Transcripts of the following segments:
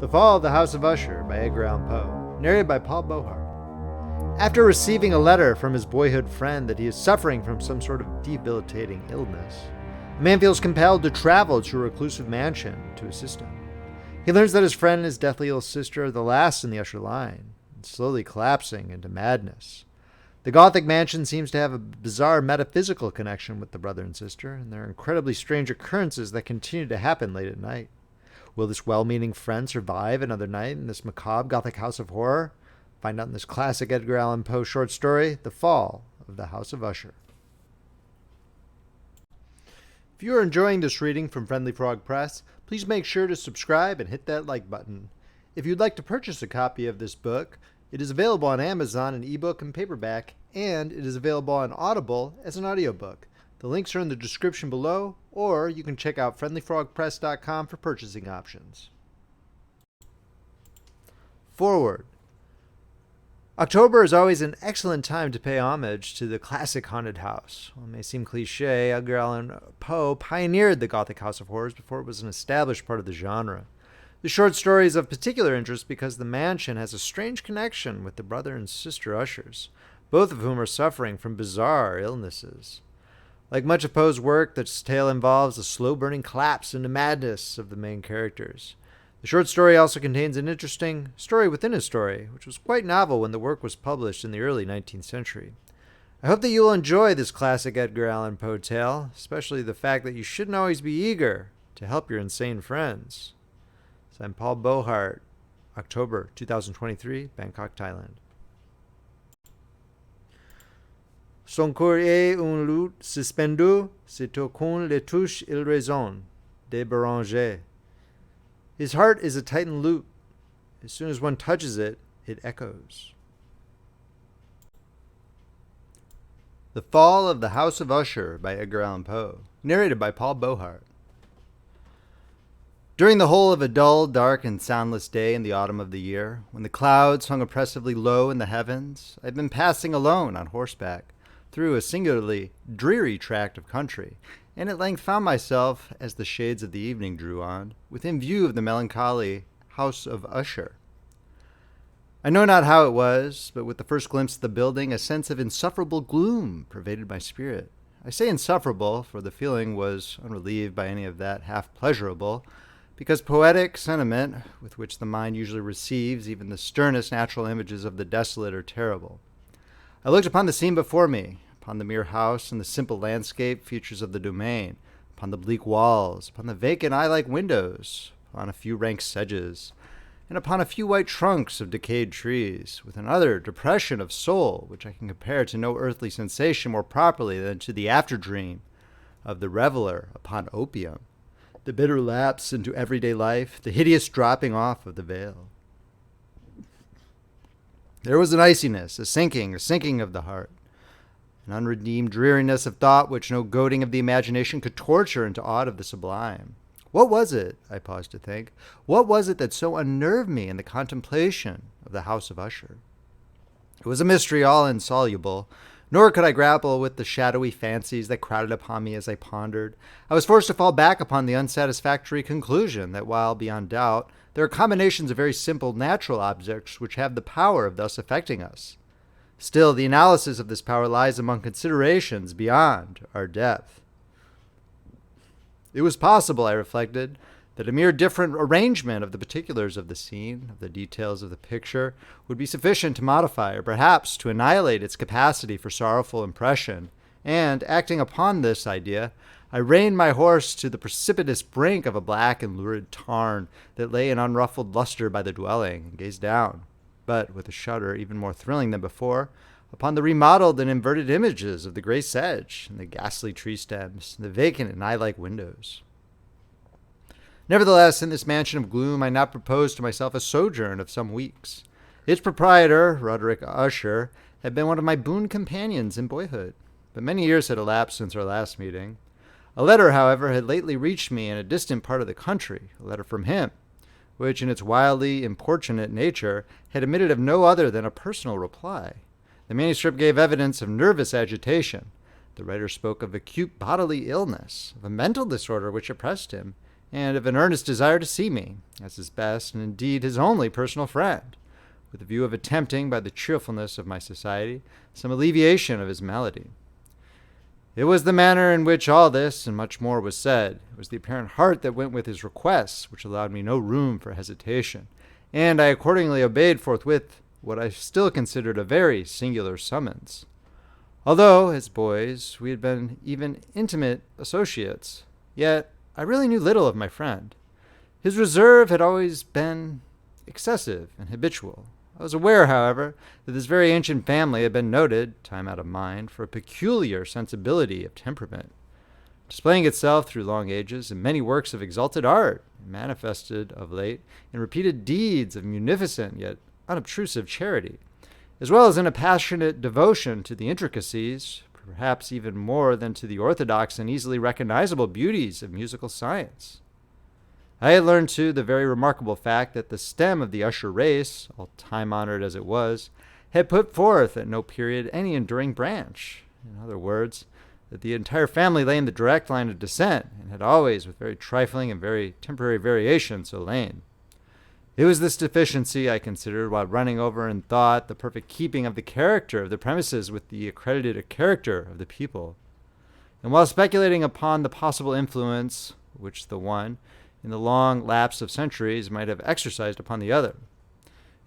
The Fall of the House of Usher by Edgar Allan Poe, narrated by Beauheart. After receiving a letter from his boyhood friend that he is suffering from some sort of debilitating illness, the man feels compelled to travel to a reclusive mansion to assist him. He learns that his friend and his deathly ill sister are the last in the Usher line, and slowly collapsing into madness. The Gothic mansion seems to have a bizarre metaphysical connection with the brother and sister, and there are incredibly strange occurrences that continue to happen late at night. Will this well-meaning friend survive another night in this macabre Gothic house of horror? Find out in this classic Edgar Allan Poe short story, The Fall of the House of Usher. If you are enjoying this reading from Friendly Frog Press, please make sure to subscribe and hit that like button. If you'd like to purchase a copy of this book, it is available on Amazon in eBook and paperback, and it is available on Audible as an audiobook. The links are in the description below, or you can check out friendlyfrogpress.com for purchasing options. Foreword. October is always an excellent time to pay homage to the classic haunted house. While it may seem cliche, Edgar Allan Poe pioneered the Gothic house of horrors before it was an established part of the genre. The short story is of particular interest because the mansion has a strange connection with the brother and sister Ushers, both of whom are suffering from bizarre illnesses. Like much of Poe's work, this tale involves the slow-burning collapse into madness of the main characters. The short story also contains an interesting story within a story, which was quite novel when the work was published in the early 19th century. I hope that you will enjoy this classic Edgar Allan Poe tale, especially the fact that you shouldn't always be eager to help your insane friends. I'm Paul Beauheart, October 2023, Bangkok, Thailand. Son cœur est un luth suspendu, c'est qu'on le touche il résonne, débranché. His heart is a tightened lute. As soon as one touches it, it echoes. The Fall of the House of Usher by Edgar Allan Poe, narrated by Paul Beauheart. During the whole of a dull, dark, and soundless day in the autumn of the year, when the clouds hung oppressively low in the heavens, I had been passing alone on horseback through a singularly dreary tract of country, and at length found myself, as the shades of the evening drew on, within view of the melancholy House of Usher. I know not how it was, but with the first glimpse of the building, a sense of insufferable gloom pervaded my spirit. I say insufferable, for the feeling was unrelieved by any of that half-pleasurable, because poetic sentiment, with which the mind usually receives even the sternest natural images of the desolate, are terrible. I looked upon the scene before me, upon the mere house and the simple landscape features of the domain, upon the bleak walls, upon the vacant eye-like windows, upon a few rank sedges, and upon a few white trunks of decayed trees, with another depression of soul which I can compare to no earthly sensation more properly than to the after-dream of the reveler upon opium, the bitter lapse into everyday life, the hideous dropping off of the veil. There was an iciness, a sinking of the heart, an unredeemed dreariness of thought which no goading of the imagination could torture into aught of the sublime. What was it, I paused to think, what was it that so unnerved me in the contemplation of the House of Usher? It was a mystery all insoluble, nor could I grapple with the shadowy fancies that crowded upon me as I pondered. I was forced to fall back upon the unsatisfactory conclusion that while, beyond doubt, there are combinations of very simple natural objects which have the power of thus affecting us, still the analysis of this power lies among considerations beyond our depth. It was possible, I reflected, that a mere different arrangement of the particulars of the scene, of the details of the picture, would be sufficient to modify or perhaps to annihilate its capacity for sorrowful impression, and, acting upon this idea, I reined my horse to the precipitous brink of a black and lurid tarn that lay in unruffled luster by the dwelling, and gazed down, but with a shudder even more thrilling than before, upon the remodeled and inverted images of the grey sedge, and the ghastly tree stems, and the vacant and eye-like windows. Nevertheless, in this mansion of gloom, I now proposed to myself a sojourn of some weeks. Its proprietor, Roderick Usher, had been one of my boon companions in boyhood, but many years had elapsed since our last meeting. A letter, however, had lately reached me in a distant part of the country, a letter from him, which in its wildly importunate nature had admitted of no other than a personal reply. The manuscript gave evidence of nervous agitation. The writer spoke of acute bodily illness, of a mental disorder which oppressed him, and of an earnest desire to see me, as his best and indeed his only personal friend, with the view of attempting, by the cheerfulness of my society, some alleviation of his malady. It was the manner in which all this and much more was said. It was the apparent heart that went with his requests, which allowed me no room for hesitation, and I accordingly obeyed forthwith what I still considered a very singular summons. Although, as boys, we had been even intimate associates, yet I really knew little of my friend. His reserve had always been excessive and habitual. I was aware, however, that this very ancient family had been noted, time out of mind, for a peculiar sensibility of temperament, displaying itself through long ages in many works of exalted art, and manifested of late in repeated deeds of munificent yet unobtrusive charity, as well as in a passionate devotion to the intricacies, perhaps even more than to the orthodox and easily recognizable beauties of musical science. I had learned, too, the very remarkable fact that the stem of the Usher race, all time-honored as it was, had put forth at no period any enduring branch. In other words, that the entire family lay in the direct line of descent, and had always, with very trifling and very temporary variation, so lain. It was this deficiency I considered while running over in thought the perfect keeping of the character of the premises with the accredited character of the people, and while speculating upon the possible influence which the one, in the long lapse of centuries, might have exercised upon the other.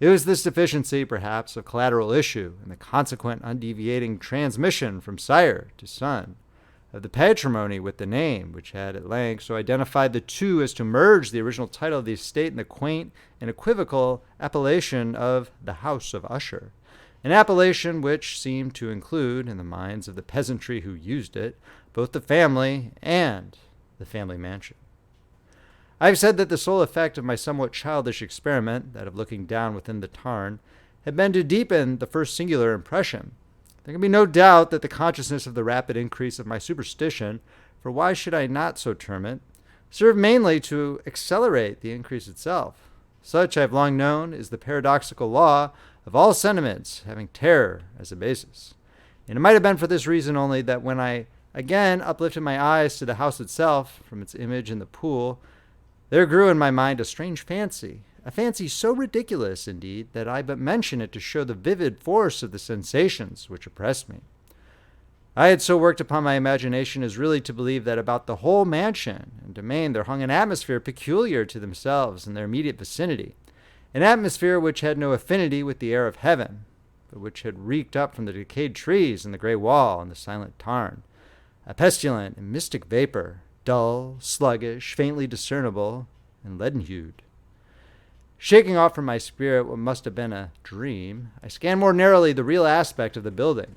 It was this deficiency, perhaps, of collateral issue, and the consequent undeviating transmission from sire to son, of the patrimony with the name, which had at length so identified the two as to merge the original title of the estate in the quaint and equivocal appellation of the House of Usher, an appellation which seemed to include, in the minds of the peasantry who used it, both the family and the family mansion. I have said that the sole effect of my somewhat childish experiment, that of looking down within the tarn, had been to deepen the first singular impression. There can be no doubt that the consciousness of the rapid increase of my superstition, for why should I not so term it, served mainly to accelerate the increase itself. Such, I have long known, is the paradoxical law of all sentiments having terror as a basis. And it might have been for this reason only that when I again uplifted my eyes to the house itself from its image in the pool, there grew in my mind a strange fancy, a fancy so ridiculous, indeed, that I but mention it to show the vivid force of the sensations which oppressed me. I had so worked upon my imagination as really to believe that about the whole mansion and domain there hung an atmosphere peculiar to themselves and their immediate vicinity, an atmosphere which had no affinity with the air of heaven, but which had reeked up from the decayed trees and the grey wall and the silent tarn, a pestilent and mystic vapor, dull, sluggish, faintly discernible, and leaden-hued. Shaking off from my spirit what must have been a dream, I scanned more narrowly the real aspect of the building.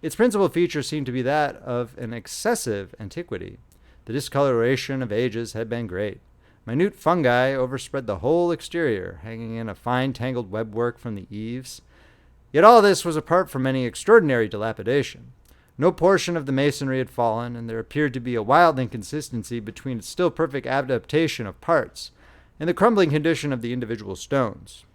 Its principal feature seemed to be that of an excessive antiquity. The discoloration of ages had been great. Minute fungi overspread the whole exterior, hanging in a fine tangled webwork from the eaves. Yet all this was apart from any extraordinary dilapidation. No portion of the masonry had fallen, and there appeared to be a wild inconsistency between its still perfect adaptation of parts and the crumbling condition of the individual stones.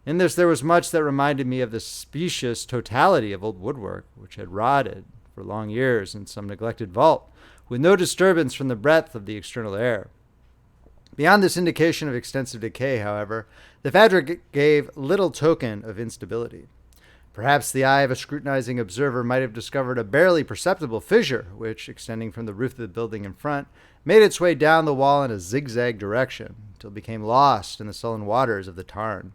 In this there was much that reminded me of the specious totality of old woodwork, which had rotted for long years in some neglected vault, with no disturbance from the breath of the external air. Beyond this indication of extensive decay, however, the fabric gave little token of instability. Perhaps the eye of a scrutinizing observer might have discovered a barely perceptible fissure, which, extending from the roof of the building in front, made its way down the wall in a zigzag direction, until it became lost in the sullen waters of the tarn.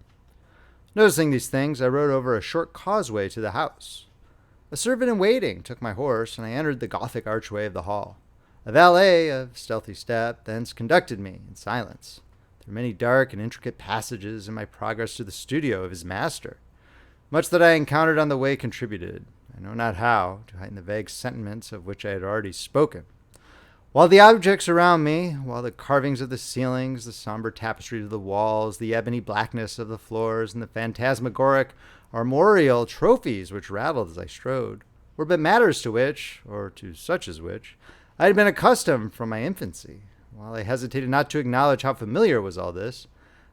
Noticing these things, I rode over a short causeway to the house. A servant in waiting took my horse, and I entered the Gothic archway of the hall. A valet of stealthy step thence conducted me in silence through many dark and intricate passages in my progress to the studio of his master. Much that I encountered on the way contributed, I know not how, to heighten the vague sentiments of which I had already spoken. While the objects around me, while the carvings of the ceilings, the somber tapestries of the walls, the ebony blackness of the floors, and the phantasmagoric armorial trophies which rattled as I strode, were but matters to which, or to such as which, I had been accustomed from my infancy. While I hesitated not to acknowledge how familiar was all this,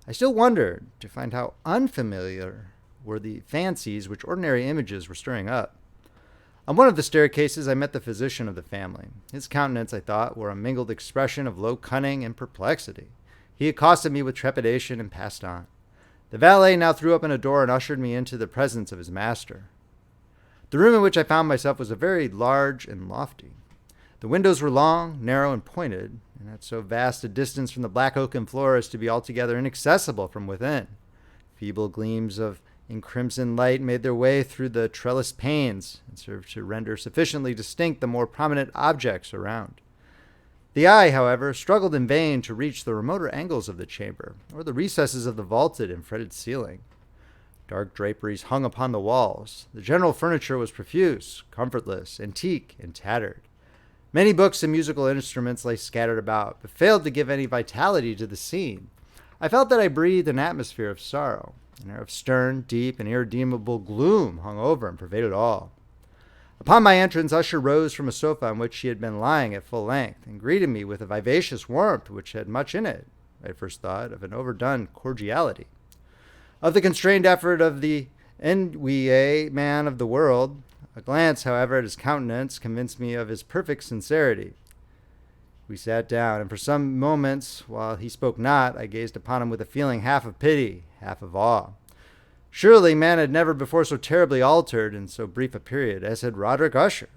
I still wondered to find how unfamiliar were the fancies which ordinary images were stirring up. On one of the staircases, I met the physician of the family. His countenance, I thought, wore a mingled expression of low cunning and perplexity. He accosted me with trepidation and passed on. The valet now threw open a door and ushered me into the presence of his master. The room in which I found myself was very large and lofty. The windows were long, narrow, and pointed, and at so vast a distance from the black oaken floor as to be altogether inaccessible from within. Feeble gleams of crimson light made their way through the trellised panes and served to render sufficiently distinct the more prominent objects around. The eye, however, struggled in vain to reach the remoter angles of the chamber, or the recesses of the vaulted and fretted ceiling. Dark draperies hung upon the walls. The general furniture was profuse, comfortless, antique, and tattered. Many books and musical instruments lay scattered about, but failed to give any vitality to the scene. I felt that I breathed an atmosphere of sorrow. An air of stern, deep, and irredeemable gloom hung over and pervaded all. Upon my entrance, Usher rose from a sofa on which he had been lying at full length, and greeted me with a vivacious warmth which had much in it, I at first thought, of an overdone cordiality. Of the constrained effort of the ennuyé man of the world, a glance, however, at his countenance convinced me of his perfect sincerity. We sat down, and for some moments, while he spoke not, I gazed upon him with a feeling half of pity, half of awe. Surely man had never before so terribly altered in so brief a period as had Roderick Usher.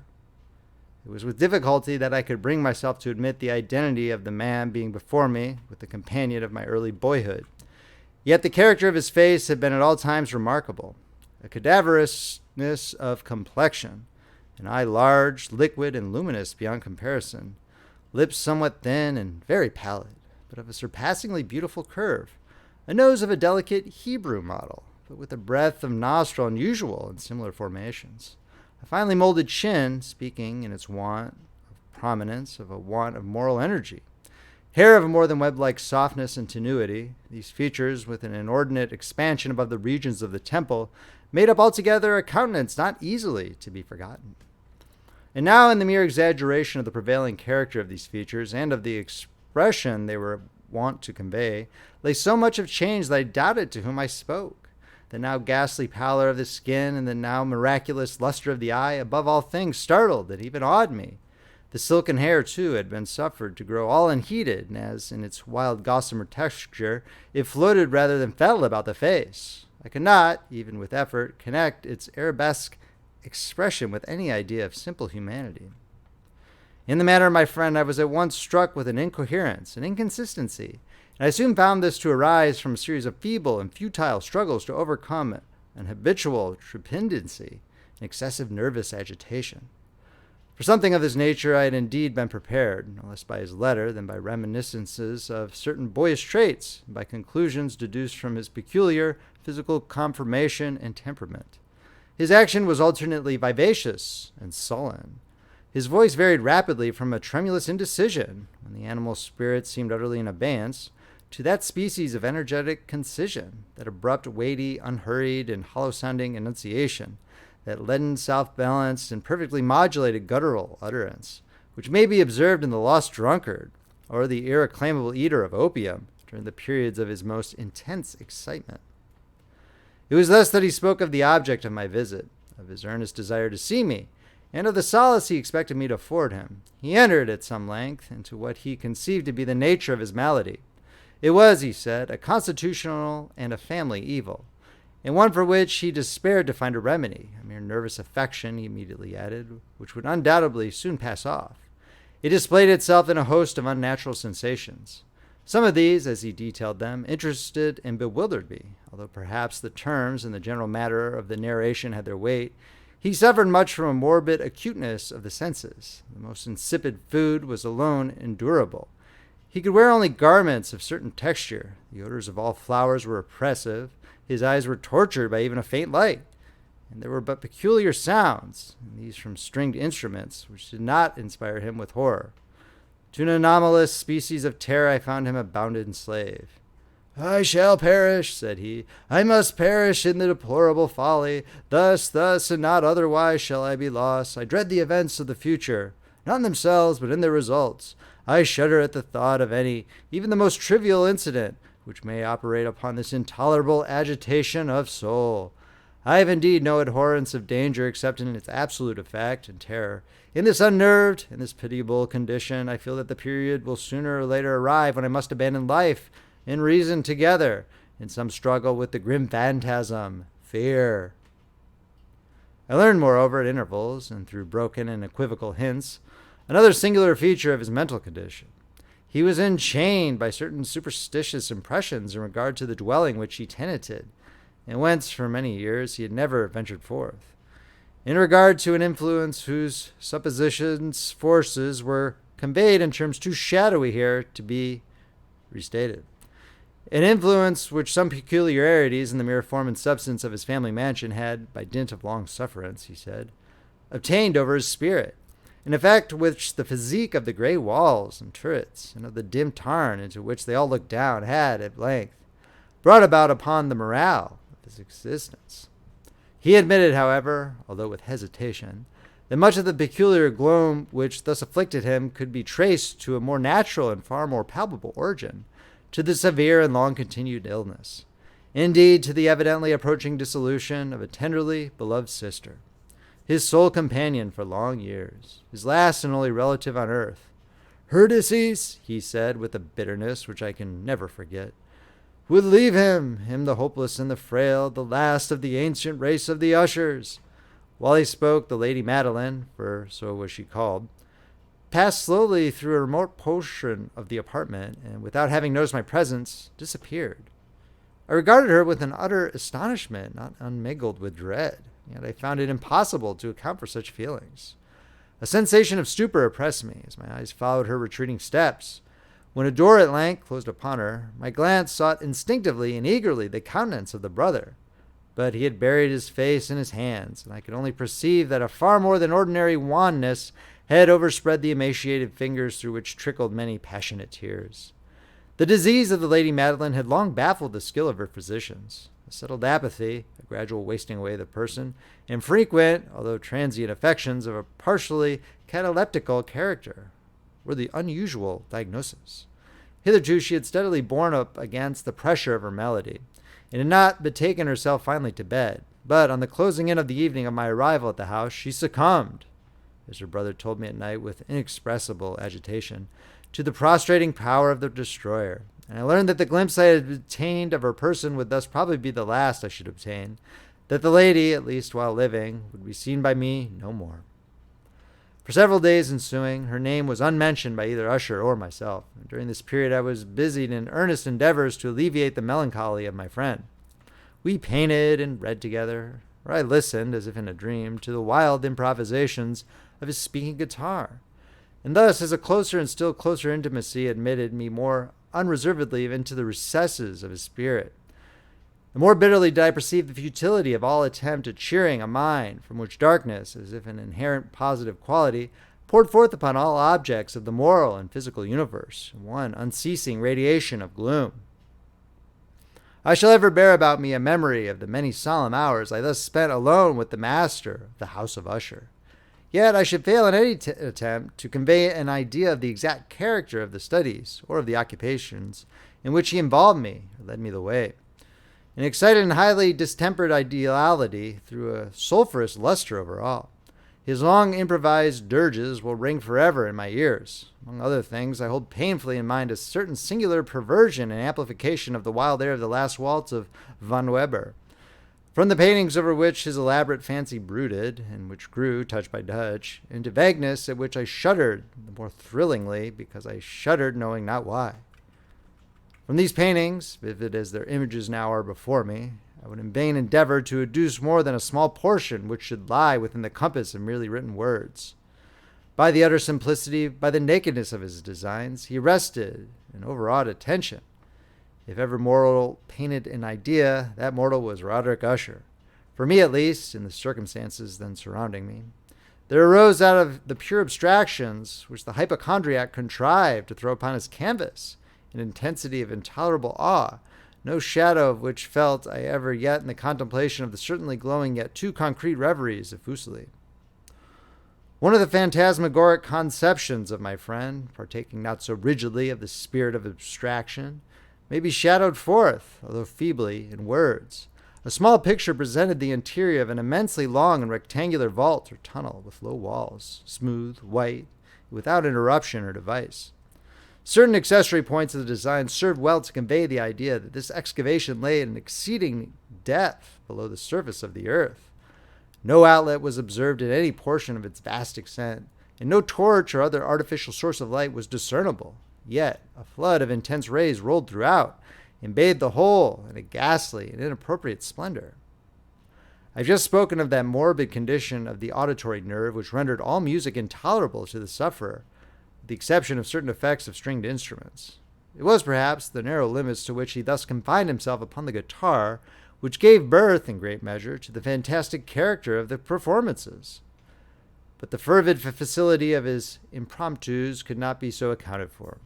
It was with difficulty that I could bring myself to admit the identity of the man being before me with the companion of my early boyhood. Yet the character of his face had been at all times remarkable. A cadaverousness of complexion, an eye large, liquid, and luminous beyond comparison, lips somewhat thin and very pallid, but of a surpassingly beautiful curve, a nose of a delicate Hebrew model, but with a breadth of nostril unusual in similar formations, a finely molded chin, speaking in its want of prominence of a want of moral energy, hair of a more than web-like softness and tenuity. These features, with an inordinate expansion above the regions of the temple, made up altogether a countenance not easily to be forgotten. And now, in the mere exaggeration of the prevailing character of these features and of the expression they were wont to convey, lay so much of change that I doubted to whom I spoke. The now ghastly pallor of the skin and the now miraculous luster of the eye, above all things, startled and even awed me. The silken hair, too, had been suffered to grow all unheeded, as in its wild gossamer texture it floated rather than fell about the face. I could not, even with effort, connect its arabesque expression with any idea of simple humanity. In the manner of my friend, I was at once struck with an incoherence, an inconsistency, and I soon found this to arise from a series of feeble and futile struggles to overcome an habitual trepidancy and excessive nervous agitation. For something of this nature I had indeed been prepared, no less by his letter than by reminiscences of certain boyish traits, and by conclusions deduced from his peculiar physical conformation and temperament. His action was alternately vivacious and sullen. His voice varied rapidly from a tremulous indecision, when the animal spirit seemed utterly in abeyance, to that species of energetic concision, that abrupt, weighty, unhurried, and hollow-sounding enunciation, that leaden, self-balanced, and perfectly modulated guttural utterance, which may be observed in the lost drunkard, or the irreclaimable eater of opium, during the periods of his most intense excitement. It was thus that he spoke of the object of my visit, of his earnest desire to see me, and of the solace he expected me to afford him. He entered at some length into what he conceived to be the nature of his malady. It was, he said, a constitutional and a family evil, and one for which he despaired to find a remedy, a mere nervous affection, he immediately added, which would undoubtedly soon pass off. It displayed itself in a host of unnatural sensations. Some of these, as he detailed them, interested and bewildered me, although perhaps the terms and the general matter of the narration had their weight. He suffered much from a morbid acuteness of the senses. The most insipid food was alone endurable. He could wear only garments of certain texture. The odors of all flowers were oppressive. His eyes were tortured by even a faint light. And there were but peculiar sounds, and these from stringed instruments, which did not inspire him with horror. To an anomalous species of terror I found him a bounden slave. "I shall perish," said he. "I must perish in the deplorable folly. Thus, and not otherwise shall I be lost. I dread the events of the future, not in themselves, but in their results. I shudder at the thought of any, even the most trivial incident, which may operate upon this intolerable agitation of soul. I have indeed no abhorrence of danger except in its absolute effect and terror. In this unnerved, in this pitiable condition, I feel that the period will sooner or later arrive when I must abandon life and reason together in some struggle with the grim phantasm, fear. I learned, moreover, at intervals, and through broken and equivocal hints, another singular feature of his mental condition. He was enchained by certain superstitious impressions in regard to the dwelling which he tenanted, and whence, for many years, he had never ventured forth. In regard to an influence whose suppositions, forces, were conveyed in terms too shadowy here to be restated. An influence which some peculiarities in the mere form and substance of his family mansion had, by dint of long sufferance, he said, obtained over his spirit, an effect which the physique of the grey walls and turrets, and of the dim tarn into which they all looked down, had, at length, brought about upon the morale of his existence. He admitted, however, although with hesitation, that much of the peculiar gloom which thus afflicted him could be traced to a more natural and far more palpable origin, to the severe and long-continued illness, indeed to the evidently approaching dissolution of a tenderly beloved sister, his sole companion for long years, his last and only relative on earth. Her decease, he said with a bitterness which I can never forget, would leave him the hopeless and the frail, the last of the ancient race of the Ushers. While he spoke, the Lady Madeline, for so was she called, passed slowly through a remote portion of the apartment, and without having noticed my presence, disappeared. I regarded her with an utter astonishment, not unmingled with dread, yet I found it impossible to account for such feelings. A sensation of stupor oppressed me as my eyes followed her retreating steps. When a door at length closed upon her, my glance sought instinctively and eagerly the countenance of the brother, but he had buried his face in his hands, and I could only perceive that a far more than ordinary wanness had overspread the emaciated fingers through which trickled many passionate tears. The disease of the Lady Madeline had long baffled the skill of her physicians. A settled apathy, a gradual wasting away of the person, and frequent, although transient affections of a partially cataleptical character were the unusual diagnosis. Hitherto she had steadily borne up against the pressure of her malady, and had not betaken herself finally to bed. But on the closing in of the evening of my arrival at the house, she succumbed, as her brother told me at night with inexpressible agitation, to the prostrating power of the destroyer. And I learned that the glimpse I had obtained of her person would thus probably be the last I should obtain, that the lady, at least while living, would be seen by me no more. For several days ensuing, her name was unmentioned by either Usher or myself. And during this period I was busied in earnest endeavors to alleviate the melancholy of my friend. We painted and read together, or I listened, as if in a dream, to the wild improvisations of his speaking guitar. And thus, as a closer and still closer intimacy admitted me more unreservedly into the recesses of his spirit, the more bitterly did I perceive the futility of all attempt at cheering a mind from which darkness, as if an inherent positive quality, poured forth upon all objects of the moral and physical universe, in one unceasing radiation of gloom. I shall ever bear about me a memory of the many solemn hours I thus spent alone with the master of the House of Usher. Yet I should fail in any attempt to convey an idea of the exact character of the studies or of the occupations in which he involved me or led me the way. An excited and highly distempered ideality threw a sulphurous luster over all. His long improvised dirges will ring forever in my ears. Among other things, I hold painfully in mind a certain singular perversion and amplification of the wild air of the last waltz of Van Weber, from the paintings over which his elaborate fancy brooded, and which grew, touch by touch, into vagueness at which I shuddered the more thrillingly because I shuddered knowing not why. From these paintings, vivid as their images now are before me, I would in vain endeavor to adduce more than a small portion which should lie within the compass of merely written words. By the utter simplicity, by the nakedness of his designs, he arrested and overawed attention. If ever mortal painted an idea, that mortal was Roderick Usher. For me, at least, in the circumstances then surrounding me, there arose out of the pure abstractions which the hypochondriac contrived to throw upon his canvas an intensity of intolerable awe, no shadow of which felt I ever yet in the contemplation of the certainly glowing yet too concrete reveries of Fuseli. One of the phantasmagoric conceptions of my friend, partaking not so rigidly of the spirit of abstraction, may be shadowed forth, although feebly, in words. A small picture presented the interior of an immensely long and rectangular vault or tunnel with low walls, smooth, white, without interruption or device. Certain accessory points of the design served well to convey the idea that this excavation lay at an exceeding depth below the surface of the earth. No outlet was observed in any portion of its vast extent, and no torch or other artificial source of light was discernible. Yet a flood of intense rays rolled throughout, and bathed the whole in a ghastly and inappropriate splendor. I've just spoken of that morbid condition of the auditory nerve which rendered all music intolerable to the sufferer, with the exception of certain effects of stringed instruments. It was perhaps the narrow limits to which he thus confined himself upon the guitar which gave birth, in great measure, to the fantastic character of the performances. But the fervid facility of his impromptus could not be so accounted for.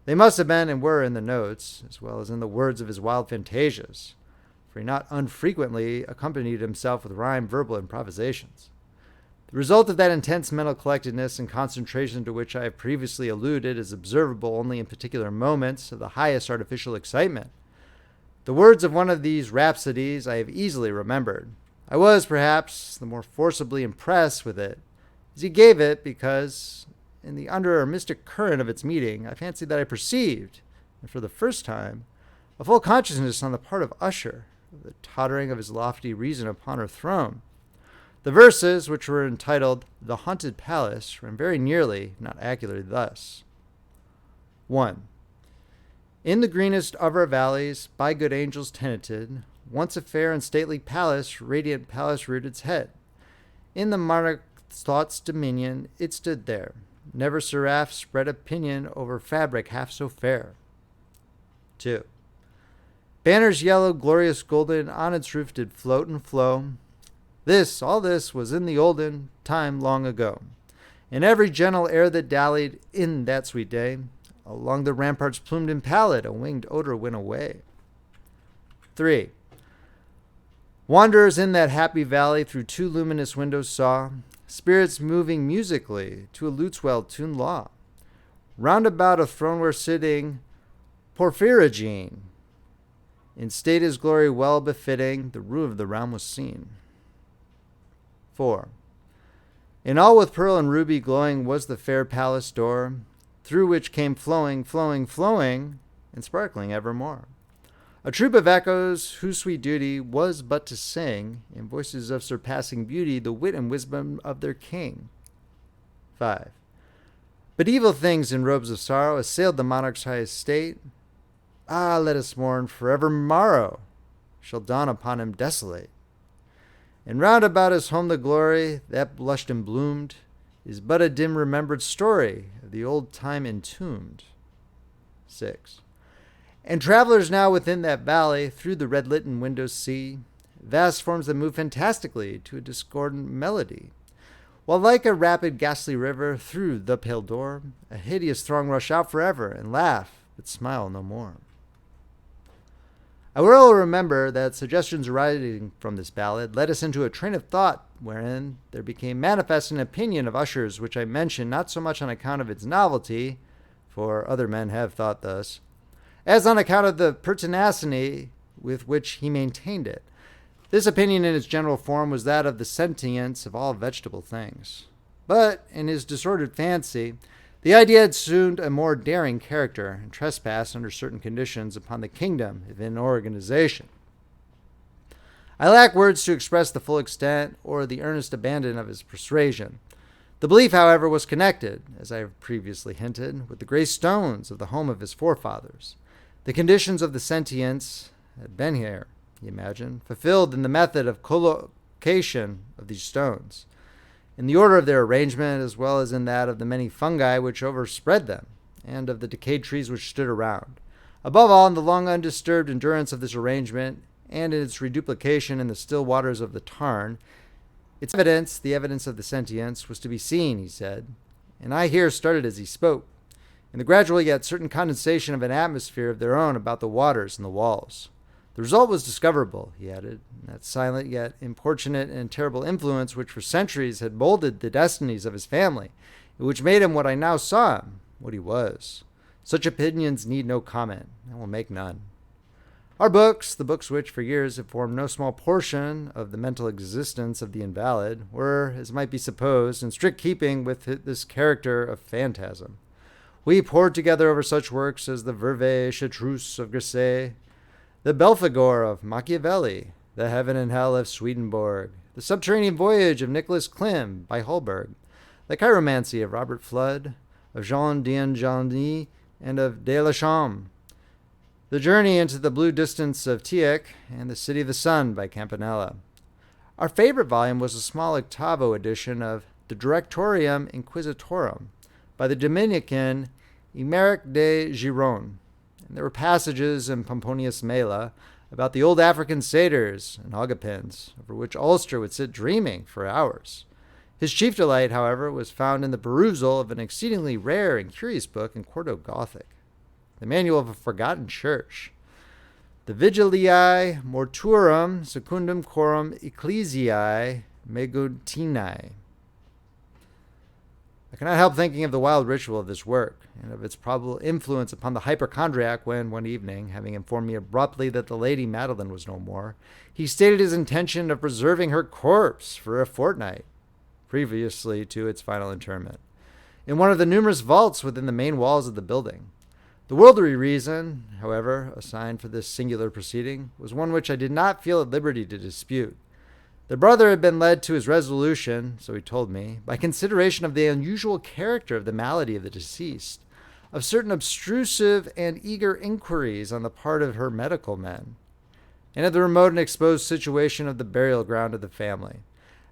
They must have been and were in the notes, as well as in the words of his wild fantasias, for he not unfrequently accompanied himself with rhyme verbal improvisations. The result of that intense mental collectedness and concentration to which I have previously alluded is observable only in particular moments of the highest artificial excitement. The words of one of these rhapsodies I have easily remembered. I was, perhaps, the more forcibly impressed with it as he gave it because, in the under or mystic current of its meaning, I fancied that I perceived, and for the first time, a full consciousness on the part of Usher of the tottering of his lofty reason upon her throne. The verses, which were entitled The Haunted Palace, ran very nearly, not accurately, thus. 1. In the greenest of our valleys, by good angels tenanted, once a fair and stately palace, radiant palace reared its head. In the monarch's thought's dominion it stood there. Never seraph spread a pinion over fabric half so fair. 2. Banners yellow, glorious golden, on its roof did float and flow. All this was in the olden time long ago. And every gentle air that dallied in that sweet day, along the ramparts plumed and pallid, a winged odor went away. 3. Wanderers in that happy valley through two luminous windows saw spirits moving musically to a lute's well-tuned law. Round about a throne were sitting Porphyrogene. In state his glory well befitting, the roof of the realm was seen. 4. In all with pearl and ruby glowing was the fair palace door, through which came flowing, and sparkling evermore a troop of echoes whose sweet duty was but to sing, in voices of surpassing beauty, the wit and wisdom of their king. 5. But evil things in robes of sorrow assailed the monarch's high estate. Ah, let us mourn, for ever morrow shall dawn upon him desolate. And round about his home the glory that blushed and bloomed is but a dim remembered story of the old time entombed. 6. And travelers now within that valley through the red-litten windows see vast forms that move fantastically to a discordant melody, while like a rapid ghastly river through the pale door a hideous throng rush out forever and laugh but smile no more. I will remember that suggestions arising from this ballad led us into a train of thought wherein there became manifest an opinion of Usher's which I mention not so much on account of its novelty, for other men have thought thus, as on account of the pertinacity with which he maintained it. This opinion in its general form was that of the sentience of all vegetable things. But in his disordered fancy, the idea had assumed a more daring character and trespassed under certain conditions upon the kingdom of inorganization. I lack words to express the full extent or the earnest abandon of his persuasion. The belief, however, was connected, as I have previously hinted, with the grey stones of the home of his forefathers. The conditions of the sentience had been here, he imagined, fulfilled in the method of collocation of these stones, in the order of their arrangement, as well as in that of the many fungi which overspread them, and of the decayed trees which stood around. Above all, in the long undisturbed endurance of this arrangement, and in its reduplication in the still waters of the tarn, its evidence, the evidence of the sentience, was to be seen, he said, and I here started as he spoke, in the gradual yet certain condensation of an atmosphere of their own about the waters and the walls. The result was discoverable, he added, that silent yet importunate and terrible influence which for centuries had molded the destinies of his family, and which made him what I now saw him, what he was. Such opinions need no comment. I will make none. Our books, the books which for years have formed no small portion of the mental existence of the invalid, were, as might be supposed, in strict keeping with this character of phantasm. We pored together over such works as the Verve Chartreuse of Grisset, the Belphegor of Machiavelli, the Heaven and Hell of Swedenborg, the Subterranean Voyage of Nicholas Klim by Holberg, the Chiromancy of Robert Flood, of Jean d'Angely, and of De la Chambre, the Journey into the Blue Distance of Tieck, and the City of the Sun by Campanella. Our favorite volume was a small octavo edition of De Directorium Inquisitorum by the Dominican Emeric de Giron. And there were passages in Pomponius Mela about the old African satyrs and hogapins, over which Ulster would sit dreaming for hours. His chief delight, however, was found in the perusal of an exceedingly rare and curious book in quarto Gothic, the Manual of a Forgotten Church, the Vigiliae Mortuorum Secundum Coram Ecclesiae Megotinae. I cannot help thinking of the wild ritual of this work, and of its probable influence upon the hypochondriac when, one evening, having informed me abruptly that the Lady Madeline was no more, he stated his intention of preserving her corpse for a fortnight, previously to its final interment, in one of the numerous vaults within the main walls of the building. The worldly reason, however, assigned for this singular proceeding was one which I did not feel at liberty to dispute. The brother had been led to his resolution, so he told me, by consideration of the unusual character of the malady of the deceased, of certain obtrusive and eager inquiries on the part of her medical men, and of the remote and exposed situation of the burial ground of the family.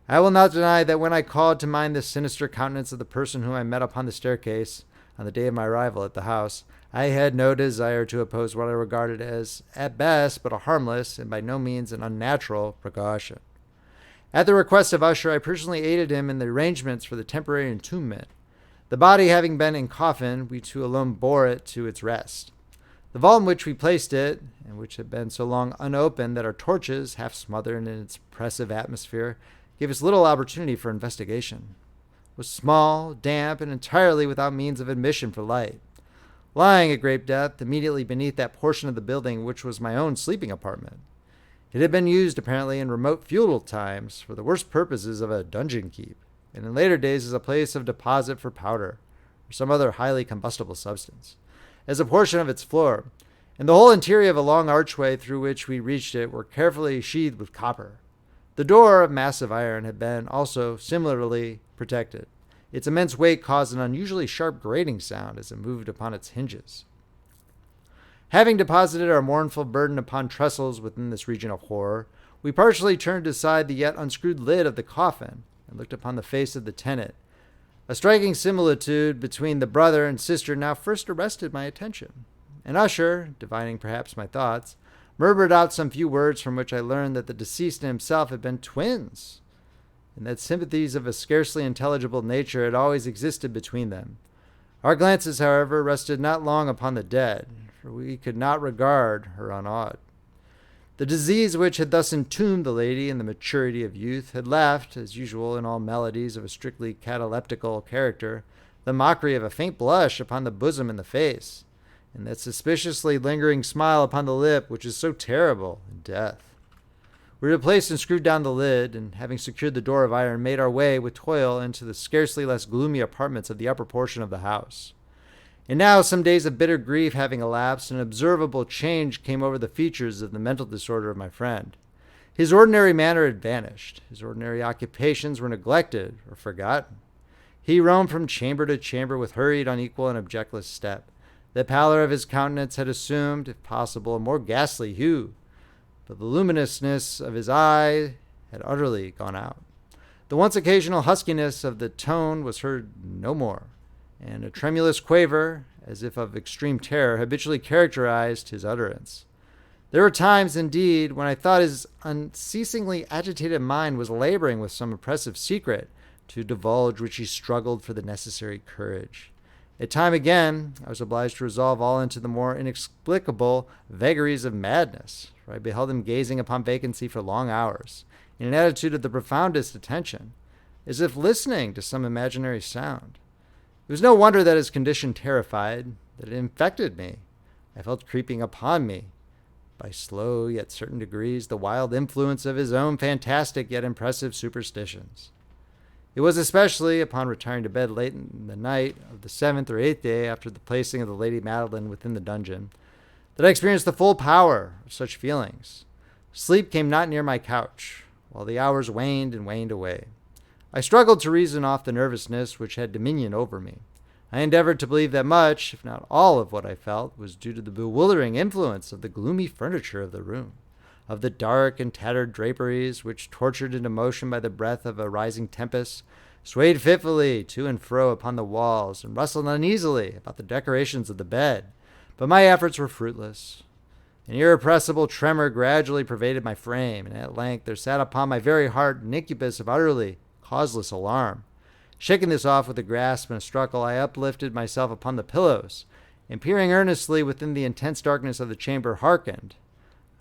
I will not deny that when I called to mind the sinister countenance of the person whom I met upon the staircase on the day of my arrival at the house, I had no desire to oppose what I regarded as, at best, but a harmless and by no means an unnatural precaution. At the request of Usher, I personally aided him in the arrangements for the temporary entombment. The body having been in coffin, we two alone bore it to its rest. The vault in which we placed it, and which had been so long unopened that our torches, half smothered in its oppressive atmosphere, gave us little opportunity for investigation, was small, damp, and entirely without means of admission for light. Lying at great depth, immediately beneath that portion of the building which was my own sleeping apartment. It had been used, apparently, in remote feudal times for the worst purposes of a dungeon keep, and in later days as a place of deposit for powder, or some other highly combustible substance, as a portion of its floor, and the whole interior of a long archway through which we reached it were carefully sheathed with copper. The door, of massive iron, had been also similarly protected. Its immense weight caused an unusually sharp grating sound as it moved upon its hinges. Having deposited our mournful burden upon trestles within this region of horror, we partially turned aside the yet unscrewed lid of the coffin and looked upon the face of the tenant. A striking similitude between the brother and sister now first arrested my attention, and Usher, divining perhaps my thoughts, murmured out some few words from which I learned that the deceased and himself had been twins, and that sympathies of a scarcely intelligible nature had always existed between them. Our glances, however, rested not long upon the dead, for we could not regard her unawed. The disease which had thus entombed the lady in the maturity of youth had left, as usual in all melodies of a strictly cataleptical character, the mockery of a faint blush upon the bosom and the face, and that suspiciously lingering smile upon the lip which is so terrible in death. We replaced and screwed down the lid, and having secured the door of iron, made our way with toil into the scarcely less gloomy apartments of the upper portion of the house. And now, some days of bitter grief having elapsed, an observable change came over the features of the mental disorder of my friend. His ordinary manner had vanished. His ordinary occupations were neglected or forgotten. He roamed from chamber to chamber with hurried, unequal, and objectless step. The pallor of his countenance had assumed, if possible, a more ghastly hue, but the luminousness of his eye had utterly gone out. The once occasional huskiness of the tone was heard no more, and a tremulous quaver, as if of extreme terror, habitually characterized his utterance. There were times, indeed, when I thought his unceasingly agitated mind was laboring with some oppressive secret, to divulge which he struggled for the necessary courage. At time again, I was obliged to resolve all into the more inexplicable vagaries of madness, for I beheld him gazing upon vacancy for long hours, in an attitude of the profoundest attention, as if listening to some imaginary sound. It was no wonder that his condition terrified, that it infected me. I felt creeping upon me by slow yet certain degrees, the wild influence of his own fantastic yet impressive superstitions. It was especially upon retiring to bed late in the night of the 7th or 8th day after the placing of the Lady Madeline within the dungeon that I experienced the full power of such feelings. Sleep came not near my couch, while the hours waned and waned away. I struggled to reason off the nervousness which had dominion over me. I endeavored to believe that much, if not all of what I felt, was due to the bewildering influence of the gloomy furniture of the room, of the dark and tattered draperies which, tortured into motion by the breath of a rising tempest, swayed fitfully to and fro upon the walls and rustled uneasily about the decorations of the bed. But my efforts were fruitless. An irrepressible tremor gradually pervaded my frame, and at length there sat upon my very heart an incubus of utterly causeless alarm. Shaking this off with a grasp and a struggle, I uplifted myself upon the pillows, and peering earnestly within the intense darkness of the chamber, hearkened.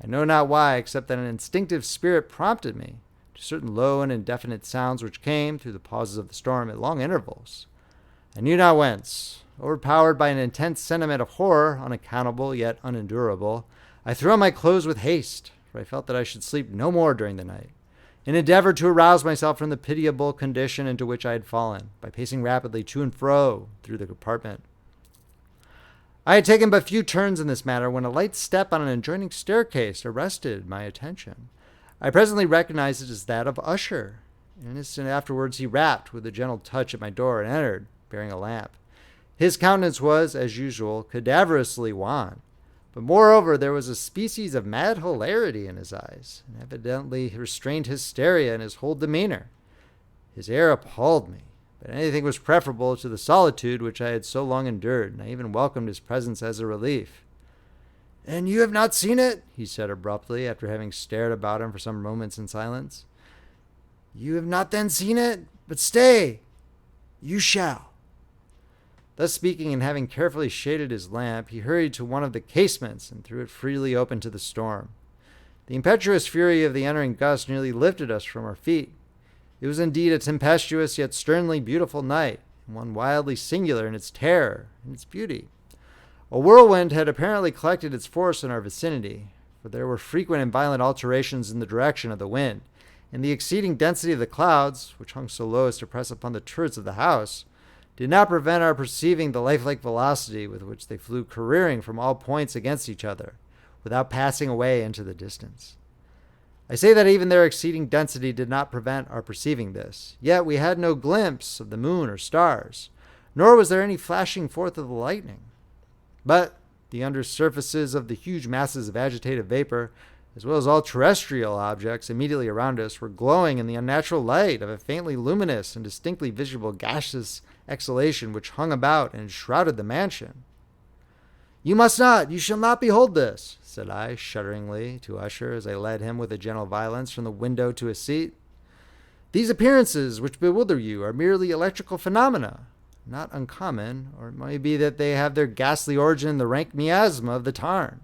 I know not why, except that an instinctive spirit prompted me to certain low and indefinite sounds which came, through the pauses of the storm, at long intervals. I knew not whence. Overpowered by an intense sentiment of horror, unaccountable yet unendurable, I threw on my clothes with haste, for I felt that I should sleep no more during the night, and endeavored to arouse myself from the pitiable condition into which I had fallen, by pacing rapidly to and fro through the apartment. I had taken but few turns in this manner when a light step on an adjoining staircase arrested my attention. I presently recognized it as that of Usher. In an instant afterwards he rapped with a gentle touch at my door and entered, bearing a lamp. His countenance was, as usual, cadaverously wan, but moreover there was a species of mad hilarity in his eyes, and evidently restrained hysteria in his whole demeanor. His air appalled me, but anything was preferable to the solitude which I had so long endured, and I even welcomed his presence as a relief. "And you have not seen it?" he said abruptly, after having stared about him for some moments in silence. "You have not then seen it? But stay, you shall." Thus speaking, and having carefully shaded his lamp, he hurried to one of the casements and threw it freely open to the storm. The impetuous fury of the entering gust nearly lifted us from our feet. It was indeed a tempestuous yet sternly beautiful night, and one wildly singular in its terror and its beauty. A whirlwind had apparently collected its force in our vicinity, for there were frequent and violent alterations in the direction of the wind, and the exceeding density of the clouds, which hung so low as to press upon the turrets of the house, did not prevent our perceiving the lifelike velocity with which they flew careering from all points against each other, without passing away into the distance. I say that even their exceeding density did not prevent our perceiving this, yet we had no glimpse of the moon or stars, nor was there any flashing forth of the lightning. But the under surfaces of the huge masses of agitated vapor, as well as all terrestrial objects immediately around us, were glowing in the unnatural light of a faintly luminous and distinctly visible gaseous exhalation which hung about and enshrouded the mansion. "You must not, you shall not behold this," said I, shudderingly, to Usher, as I led him with a gentle violence from the window to a seat. "These appearances which bewilder you are merely electrical phenomena, not uncommon, or it may be that they have their ghastly origin in the rank miasma of the tarn.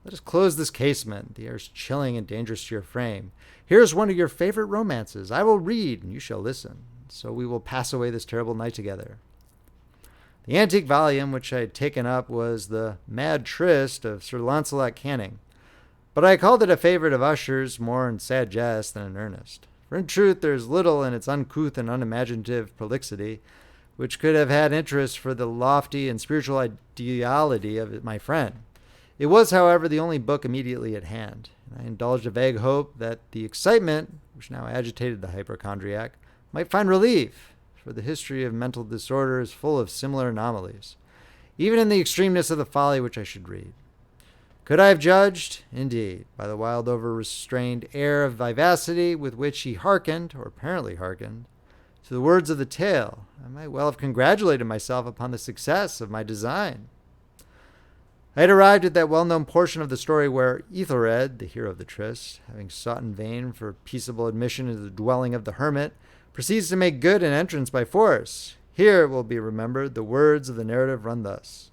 Let us close this casement. The air is chilling and dangerous to your frame. Here is one of your favorite romances. I will read, and you shall listen. So we will pass away this terrible night together." The antique volume which I had taken up was the Mad Tryst of Sir Launcelot Canning, but I called it a favorite of Usher's more in sad jest than in earnest. For in truth there is little in its uncouth and unimaginative prolixity which could have had interest for the lofty and spiritual ideality of my friend. It was, however, the only book immediately at hand, and I indulged a vague hope that the excitement which now agitated the hypochondriac might find relief, for the history of mental disorder is full of similar anomalies, even in the extremeness of the folly which I should read. Could I have judged, indeed, by the wild over-restrained air of vivacity with which he hearkened, or apparently hearkened, to the words of the tale, I might well have congratulated myself upon the success of my design. I had arrived at that well-known portion of the story where Ethelred, the hero of the tryst, having sought in vain for peaceable admission into the dwelling of the hermit, proceeds to make good an entrance by force. Here, it will be remembered, the words of the narrative run thus.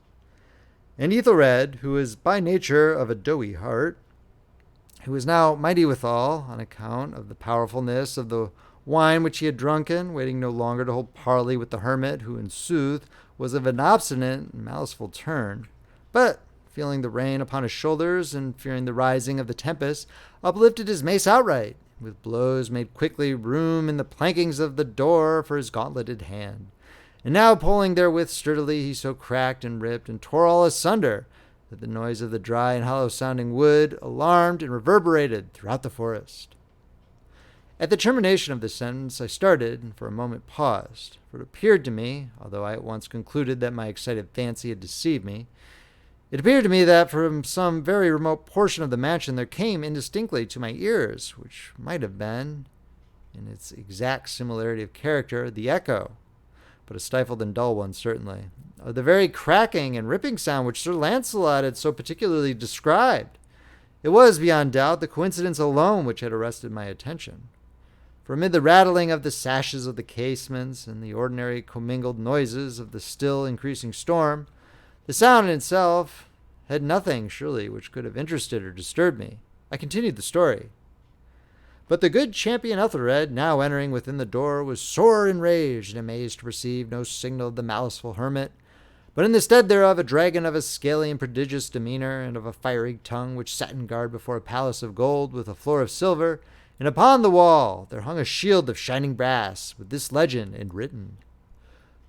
"And Ethelred, who is by nature of a doughty heart, who was now mighty withal, on account of the powerfulness of the wine which he had drunken, waiting no longer to hold parley with the hermit, who in sooth was of an obstinate and maliceful turn, but feeling the rain upon his shoulders and fearing the rising of the tempest, uplifted his mace outright. With blows made quickly room in the plankings of the door for his gauntleted hand. And now pulling therewith sturdily, he so cracked and ripped and tore all asunder that the noise of the dry and hollow-sounding wood alarmed and reverberated throughout the forest. At the termination of this sentence, I started and for a moment paused, for it appeared to me, although I at once concluded that my excited fancy had deceived me, it appeared to me that from some very remote portion of the mansion there came indistinctly to my ears, which might have been, in its exact similarity of character, the echo, but a stifled and dull one certainly, of the very cracking and ripping sound which Sir Lancelot had so particularly described. It was, beyond doubt, the coincidence alone which had arrested my attention. For amid the rattling of the sashes of the casements and the ordinary commingled noises of the still increasing storm, the sound in itself had nothing, surely, which could have interested or disturbed me. I continued the story. But the good champion Ethelred, now entering within the door, was sore enraged and amazed to perceive no signal of the maliceful hermit, but in the stead thereof a dragon of a scaly and prodigious demeanour, and of a fiery tongue, which sat in guard before a palace of gold, with a floor of silver, and upon the wall there hung a shield of shining brass, with this legend enwritten: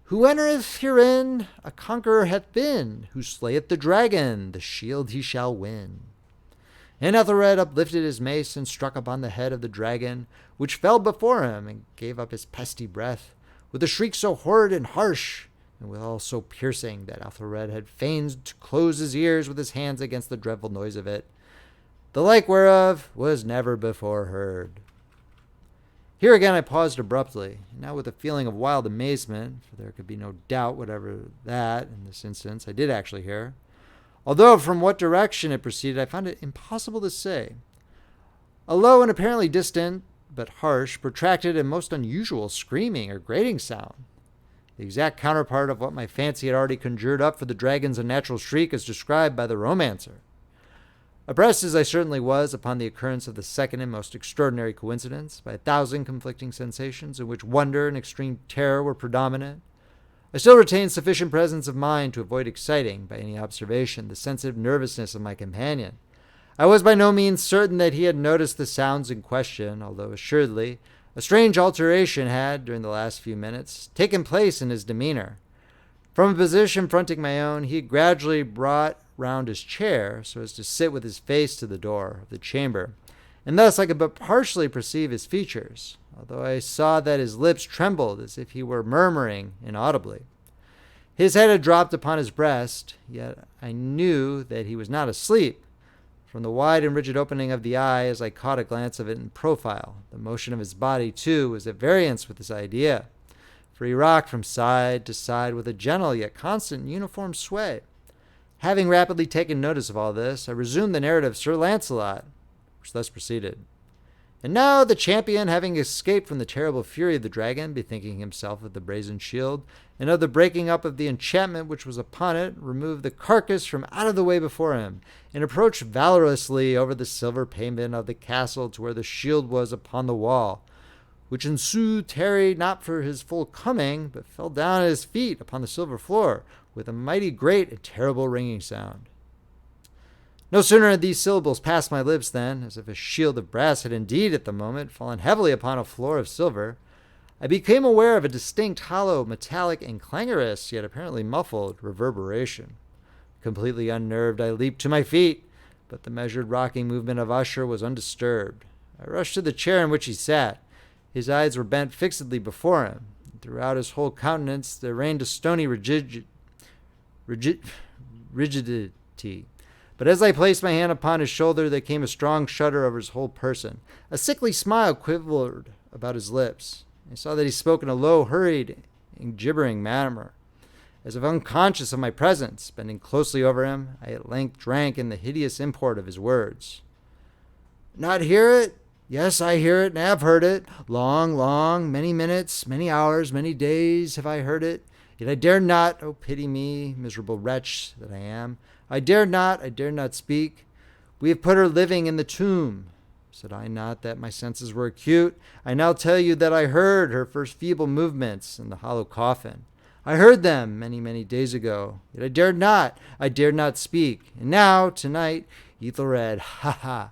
Who entereth herein a conqueror hath been, who slayeth the dragon, the shield he shall win. And Ethelred uplifted his mace and struck upon the head of the dragon, which fell before him, and gave up his pesty breath, with a shriek so horrid and harsh, and withal so piercing, that Ethelred had feigned to close his ears with his hands against the dreadful noise of it, the like whereof was never before heard. Here again I paused abruptly, now with a feeling of wild amazement, for there could be no doubt whatever that, in this instance, I did actually hear. Although from what direction it proceeded, I found it impossible to say. A low and apparently distant, but harsh, protracted, and most unusual screaming or grating sound. The exact counterpart of what my fancy had already conjured up for the dragon's unnatural shriek as described by the romancer. Oppressed as I certainly was upon the occurrence of the second and most extraordinary coincidence, by 1,000 conflicting sensations in which wonder and extreme terror were predominant, I still retained sufficient presence of mind to avoid exciting, by any observation, the sensitive nervousness of my companion. I was by no means certain that he had noticed the sounds in question, although assuredly a strange alteration had, during the last few minutes, taken place in his demeanour. From a position fronting my own, he had gradually brought round his chair so as to sit with his face to the door of the chamber, and thus I could but partially perceive his features, although I saw that his lips trembled as if he were murmuring inaudibly. His head had dropped upon his breast, yet I knew that he was not asleep, from the wide and rigid opening of the eye as I caught a glance of it in profile. The motion of his body, too, was at variance with this idea, for he rocked from side to side with a gentle yet constant and uniform sway. Having rapidly taken notice of all this, I resumed the narrative of Sir Lancelot, which thus proceeded. And now the champion, having escaped from the terrible fury of the dragon, bethinking himself of the brazen shield, and of the breaking up of the enchantment which was upon it, removed the carcass from out of the way before him, and approached valorously over the silver pavement of the castle to where the shield was upon the wall, which in sooth tarried not for his full coming, but fell down at his feet upon the silver floor, with a mighty great and terrible ringing sound. No sooner had these syllables passed my lips than, as if a shield of brass had indeed at the moment fallen heavily upon a floor of silver, I became aware of a distinct, hollow, metallic, and clangorous, yet apparently muffled, reverberation. Completely unnerved, I leaped to my feet, but the measured rocking movement of Usher was undisturbed. I rushed to the chair in which he sat. His eyes were bent fixedly before him, and throughout his whole countenance there reigned a stony rigidity. But as I placed my hand upon his shoulder, there came a strong shudder over his whole person. A sickly smile quivered about his lips. I saw that he spoke in a low, hurried, and gibbering manner. As if unconscious of my presence, bending closely over him, I at length drank in the hideous import of his words. Not hear it? Yes, I hear it, and have heard it. Long, many minutes, many hours, many days have I heard it. Yet I dare not, oh pity me, miserable wretch that I am. I dare not speak. We have put her living in the tomb. Said I not that my senses were acute? I now tell you that I heard her first feeble movements in the hollow coffin. I heard them many, many days ago, yet I dared not speak. And now, tonight, Ethelred, ha ha.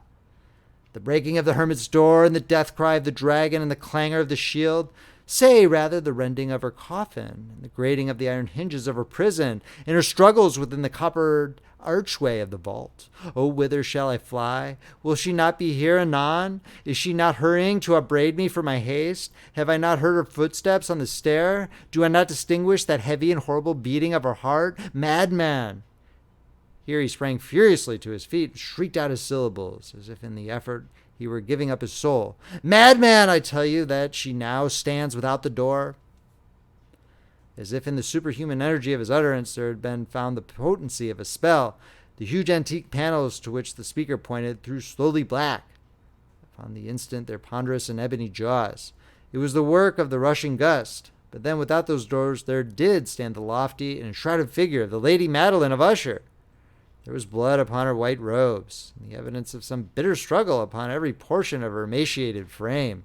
The breaking of the hermit's door, and the death cry of the dragon, and the clangor of the shield, say rather the rending of her coffin, and the grating of the iron hinges of her prison, and her struggles within the coppered archway of the vault. Oh, whither shall I fly? Will she not be here anon? Is she not hurrying to upbraid me for my haste? Have I not heard her footsteps on the stair? Do I not distinguish that heavy and horrible beating of her heart? Madman! Here he sprang furiously to his feet and shrieked out his syllables, as if in the effort he were giving up his soul. Madman, I tell you that she now stands without the door. As if in the superhuman energy of his utterance there had been found the potency of a spell, the huge antique panels to which the speaker pointed grew slowly black. Upon the instant their ponderous and ebony jaws. It was the work of the rushing gust, but then without those doors there did stand the lofty and enshrouded figure of the Lady Madeline of Usher. There was blood upon her white robes, and the evidence of some bitter struggle upon every portion of her emaciated frame.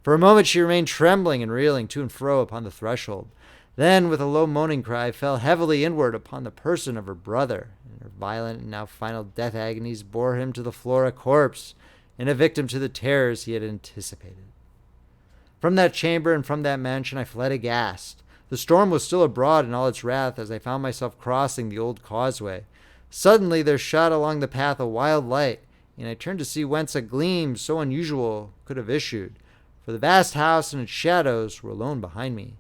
For a moment she remained trembling and reeling to and fro upon the threshold. Then, with a low moaning cry, fell heavily inward upon the person of her brother, and her violent and now final death agonies bore him to the floor a corpse, and a victim to the terrors he had anticipated. From that chamber and from that mansion I fled aghast. The storm was still abroad in all its wrath as I found myself crossing the old causeway. Suddenly there shot along the path a wild light, and I turned to see whence a gleam so unusual could have issued, for the vast house and its shadows were alone behind me.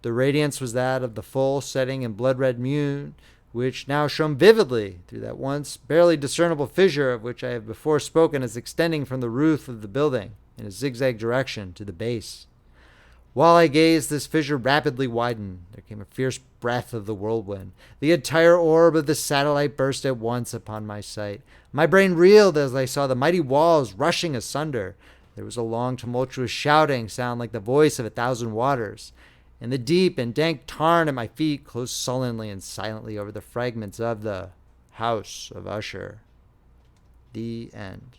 The radiance was that of the full setting and blood-red moon, which now shone vividly through that once barely discernible fissure of which I have before spoken as extending from the roof of the building in a zigzag direction to the base. While I gazed, this fissure rapidly widened. There came a fierce breath of the whirlwind. The entire orb of the satellite burst at once upon my sight. My brain reeled as I saw the mighty walls rushing asunder. There was a long, tumultuous shouting sound like the voice of 1,000 waters. And the deep and dank tarn at my feet closed sullenly and silently over the fragments of the House of Usher. The end.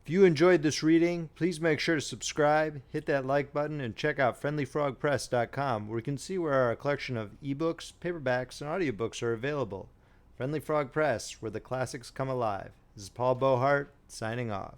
If you enjoyed this reading, please make sure to subscribe, hit that like button, and check out friendlyfrogpress.com, where you can see where our collection of ebooks, paperbacks, and audiobooks are available. Friendly Frog Press, where the classics come alive. This is Paul Beauheart, signing off.